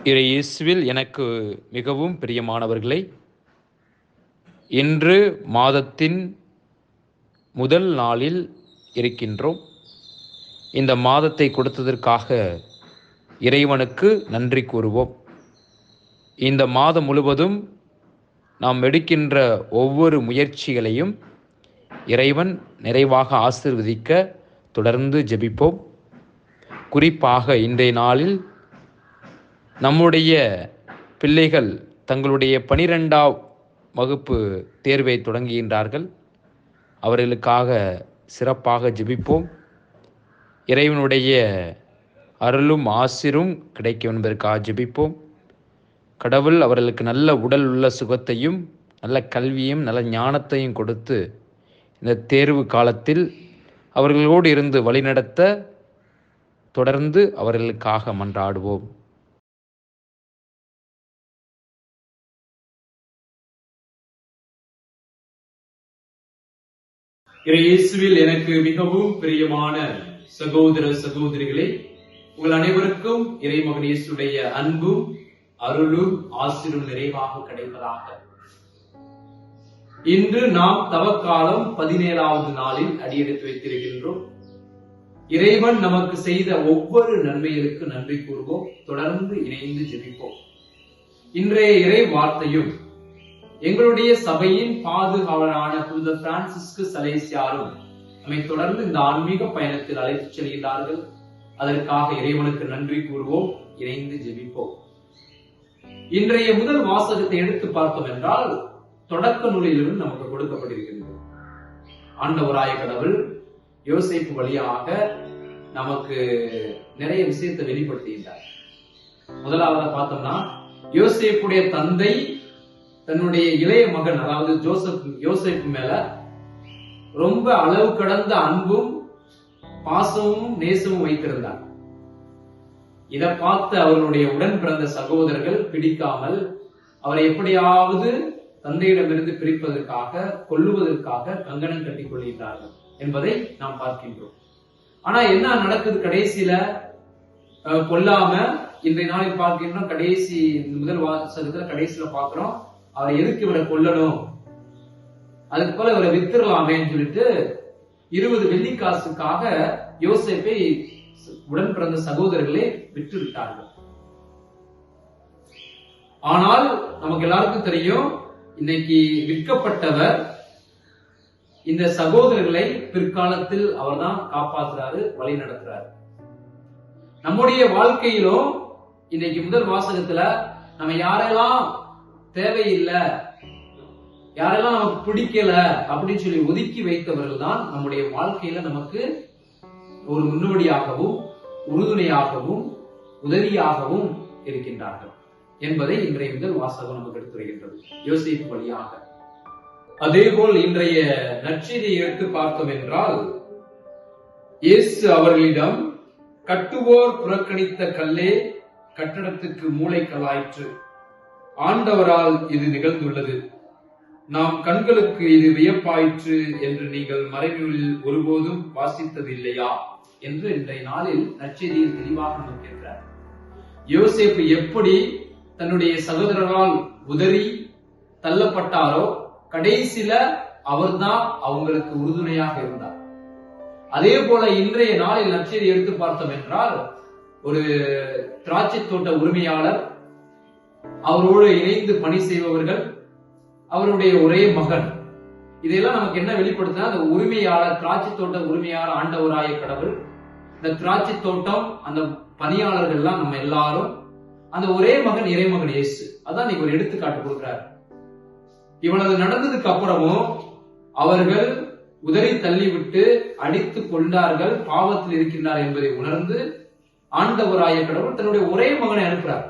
இயேசுவில் எனக்கு மிகவும் பிரியமானவர்களே, இன்று மாதத்தின் முதல் நாளில் இருக்கின்றோம். இந்த மாதத்தை கொடுத்ததற்காக இறைவனுக்கு நன்றி கூறுவோம். இந்த மாதம் முழுவதும் நாம் எடுக்கின்ற ஒவ்வொரு முயற்சிகளையும் இறைவன் நிறைவாக ஆசீர்வதிக்க தொடர்ந்து ஜெபிப்போம். குறிப்பாக இன்றைய நாளில் நம்முடைய பிள்ளைகள் தங்களுடைய 12ஆம் வகுப்பு தேர்வை தொடங்குகின்றார்கள். அவர்களுக்காக சிறப்பாக ஜெபிப்போம். இறைவனுடைய அருளும் ஆசிரும் கிடைக்கும் என்பதற்காக ஜெபிப்போம். கடவுள் அவர்களுக்கு நல்ல உடல் உள்ள சுகத்தையும் நல்ல கல்வியும் நல்ல ஞானத்தையும் கொடுத்து இந்த தேர்வு காலத்தில் அவர்களோடு இருந்து வழிநடத்த தொடர்ந்து அவர்களுக்காக மன்றாடுவோம். இயேசுவில் எனக்கு மிகவும் பிரியமான சகோதர சகோதரிகளே, உங்கள் அனைவருக்கும் இறைமகன் இயேசுடைய அன்பும் அருளும் ஆசிரும் நிறைவாக கிடைப்பதாக. இன்று நாம் தவக்காலம் 17வது நாளில் அடியெடுத்து வைத்திருக்கின்றோம். இறைவன் நமக்கு செய்த ஒவ்வொரு நன்மைகளுக்கு நன்றி கூறுவோம். தொடர்ந்து இணைந்து ஜெபிப்போம். இன்றைய இறை வார்த்தையும் எங்களுடைய சபையின் பாதுகாவலரான புனித பிரான்சிஸ்கு சலேசியாரும் நம்மை தொடர்ந்து இந்த ஆன்மீக பயணத்தில் அழைத்துச் செல்கிறார்கள். அதற்காக இறைவனுக்கு நன்றி கூறுவோம். இணைந்து ஜெபிப்போம். இன்றைய முதல் வாசகத்தை எடுத்து பார்த்தோம் என்றால் தொடக்க நூலிலிருந்து நமக்கு கொடுக்கப்பட்டிருக்கிறது. ஆண்டவராய கடவுள் யோசேப்பு வழியாக நமக்கு நிறைய விஷயத்தை வெளிப்படுத்துகின்றார். முதலாவது பார்த்தோம்னா, யோசேப்புடைய தந்தை தன்னுடைய இளைய மகன் அதாவது யோசேப்பு மேல ரொம்ப அளவு கடந்த அன்பும் பாசமும் நேசமும் வைத்திருந்தார். இதை பார்த்து அவர்களுடைய உடன் பிறந்த சகோதரர்கள் பிடிக்காமல் அவரை எப்படியாவது தந்தையிடமிருந்து பிரிப்பதற்காக கொல்லுவதற்காக கங்கணம் கட்டிக் கொள்கிறார்கள் என்பதை நாம் பார்க்கின்றோம். ஆனா என்ன நடக்குது? கடைசியில கொல்லாம இன்றைய நாளில் பார்க்கின்றோம். கடைசி முதல் வாசகத்துல கடைசியில பார்க்கிறோம், அவரை எதுக்கு இவரை கொல்லணும், அதுக்கு போல இவரை வித்துடலாமேன்னு சொல்லிட்டு 20 வெள்ளிக்காசுக்காக யோசேப்பை உடன் பிறந்த சகோதரர்களே விற்று விட்டார்கள். ஆனால் நமக்கு எல்லாருக்கும் தெரியும், இன்னைக்கு விற்கப்பட்டவர் இந்த சகோதரர்களை பிற்காலத்தில் அவர்தான் காப்பாற்றுறாரு, வழி நடத்துறாரு. நம்முடைய வாழ்க்கையிலும் இன்னைக்கு முதல் வாசகத்துல நம்ம யாரெல்லாம் தேவையில்லை, யாரெல்லாம் நமக்கு பிடிக்கல அப்படின்னு சொல்லி ஒதுக்கி வைத்தவர்கள் தான் நம்முடைய வாழ்க்கையில நமக்கு ஒரு முன்னோடியாகவும் உறுதுணையாகவும் உதவியாகவும் இருக்கின்றார்கள் என்பதை இன்றைய முதல் வாசகம் நமக்கு எடுத்துரைக்கின்றது யோசேப்பு வழியாக. அதேபோல் இன்றைய நற்செய்தியை எடுத்து பார்த்தோம் என்றால், இயேசு அவர்களிடம், கட்டுவோர் புறக்கணித்த கல்லே கட்டடத்துக்கு மூளைக்கல்லாயிற்று, ஆண்டவரால் இது நிகழ்ந்துள்ளது, நாம் கண்களுக்கு இது வியப்பாயிற்று என்று நீங்கள் மறைநூலில் ஒருபோதும் வாசித்தது இல்லையா என்று இன்றைய நாளில் நற்செய்தியில் தெளிவாக நோக்கியிருக்கிறார். யோசேப்பு எப்படி தன்னுடைய சகோதரரால் உதறி தள்ளப்பட்டாரோ, கடைசியில அவர்தான் அவங்களுக்கு உறுதுணையாக இருந்தார். அதே போல இன்றைய நாளில் நற்செய்தி எடுத்து பார்த்தோம் என்றால், ஒரு திராட்சை தோட்ட உரிமையாளர், அவரோடு இணைந்து பணி செய்பவர்கள், அவருடைய ஒரே மகன், இதெல்லாம் நமக்கு என்ன வெளிப்படுத்தினா, அந்த உரிமையாளர், திராட்சை தோட்ட உரிமையாளர் ஆண்டவராய கடவுள், இந்த திராட்சை தோட்டம், அந்த பணியாளர்கள் எல்லாம் நம்ம எல்லாரும், அந்த ஒரே மகன் இறைமகன் இயேசு. அதான் நீங்க ஒரு எடுத்துக்காட்டு கொடுக்கிறார். இவ்வளவு நடந்ததுக்கு அப்புறமும் அவர்கள் உதறி தள்ளிவிட்டு அடித்து கொண்டார்கள், பாவத்தில் இருக்கின்றார் என்பதை உணர்ந்து ஆண்டவராய கடவுள் தன்னுடைய ஒரே மகனை அனுப்புறார்.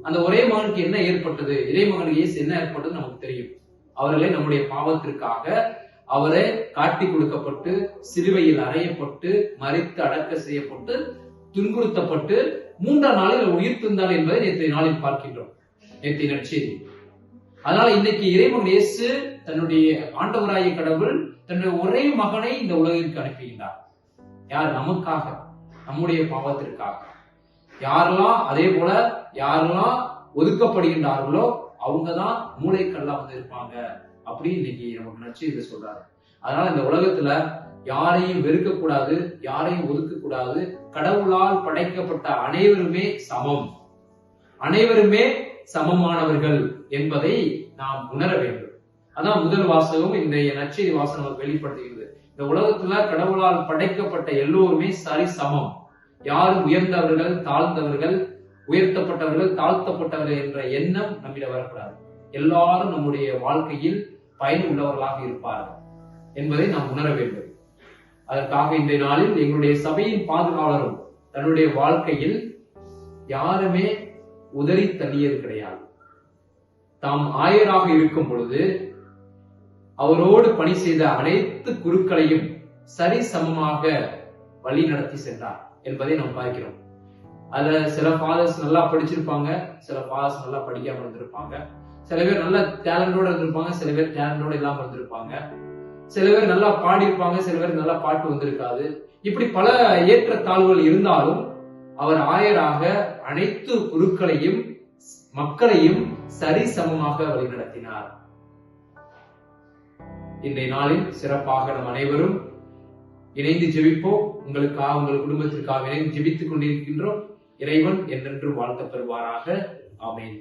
அந்த ஒரே மகனுக்கு என்ன ஏற்பட்டது, இறைமகன் இயேசு என்ன ஏற்பட்டது நமக்கு தெரியும். அவர்களை நம்முடைய பாவத்திற்காக அவரை காட்டி கொடுக்கப்பட்டு, சிலுவையில் அறையப்பட்டு, மரித்து அடக்க செய்யப்பட்டு, துன்புறுத்தப்பட்டு 3ஆம் நாளில் உயிர் தந்தார் என்பதை நேற்றைய நாளில் பார்க்கின்றோம், நேற்றைய நற்செய்தி. அதனால இன்னைக்கு இறைமகன் இயேசு தன்னுடைய ஆண்டவராய கடவுள் தன்னுடைய ஒரே மகனை இந்த உலகிற்கு அனுப்புகின்றார். யார்? நமக்காக, நம்முடைய பாவத்திற்காக. யாரெல்லாம் அதே போல யாரெல்லாம் ஒதுக்கப்படுகின்றார்களோ அவங்கதான் மூளைக்கல்லா வந்து இருப்பாங்க அப்படி இன்னைக்கு நமக்கு நற்செய்தி சொல்றாரு. அதனால இந்த உலகத்துல யாரையும் வெறுக்க கூடாது, யாரையும் ஒதுக்க கூடாது. கடவுளால் படைக்கப்பட்ட அனைவருமே சமம், அனைவருமே சமமானவர்கள் என்பதை நாம் உணர வேண்டும். அதான் முதல் வாசகம் இந்த நற்செய்தி வாசகம் வெளிப்படுத்துகிறது. இந்த உலகத்துல கடவுளால் படைக்கப்பட்ட எல்லோருமே சரி சமம். யாரும் உயர்ந்தவர்கள் தாழ்ந்தவர்கள், உயர்த்தப்பட்டவர்கள் தாழ்த்தப்பட்டவர்கள் என்ற எண்ணம் நம்மிடம் வரக்கூடாது. எல்லாரும் நம்முடைய வாழ்க்கையில் பயன் உள்ளவர்களாக இருப்பார்கள் என்பதை நாம் உணர வேண்டும். அதற்காக இந்த நாளில் எங்களுடைய சபையின் பாதுகாவலரும் தன்னுடைய வாழ்க்கையில் யாருமே உதறி தள்ளியது கிடையாது. தாம் ஆயராக இருக்கும் பொழுது அவரோடு பணி செய்த அனைத்து குருக்களையும் சரி சமமாக வழி நடத்தி சென்றார் என்பதை நாம் பார்க்கிறோம். அதுல சில ஃபாதர்ஸ் நல்லா படிச்சிருப்பாங்க, சில ஃபாதர்ஸ் நல்லா படிக்காம இருந்திருப்பாங்க, சில பேர் நல்ல டேலண்டோட இருந்திருப்பாங்க, சில பேர் டேலண்டோட இல்லாம இருந்திருப்பாங்க, சில பேர் நல்லா பாடியிருப்பாங்க, சில பேர் நல்லா பாட்டு வந்திருக்காது. இப்படி பல ஏற்றத்தாழ்வுகள் இருந்தாலும் அவர் ஆயராக அனைத்து குருக்களையும் மக்களையும் சரி சமமாக வழிநடத்தினார். இன்றைய நாளில் சிறப்பாக நம் அனைவரும் இணைந்து ஜெபிப்போம். உங்களுக்காக, உங்கள் குடும்பத்திற்காக இணைந்து ஜெபித்துக் கொண்டிருக்கின்றோம். இறைவன் என்றென்று வாழ்த்த பெறுவாராக. ஆமென்.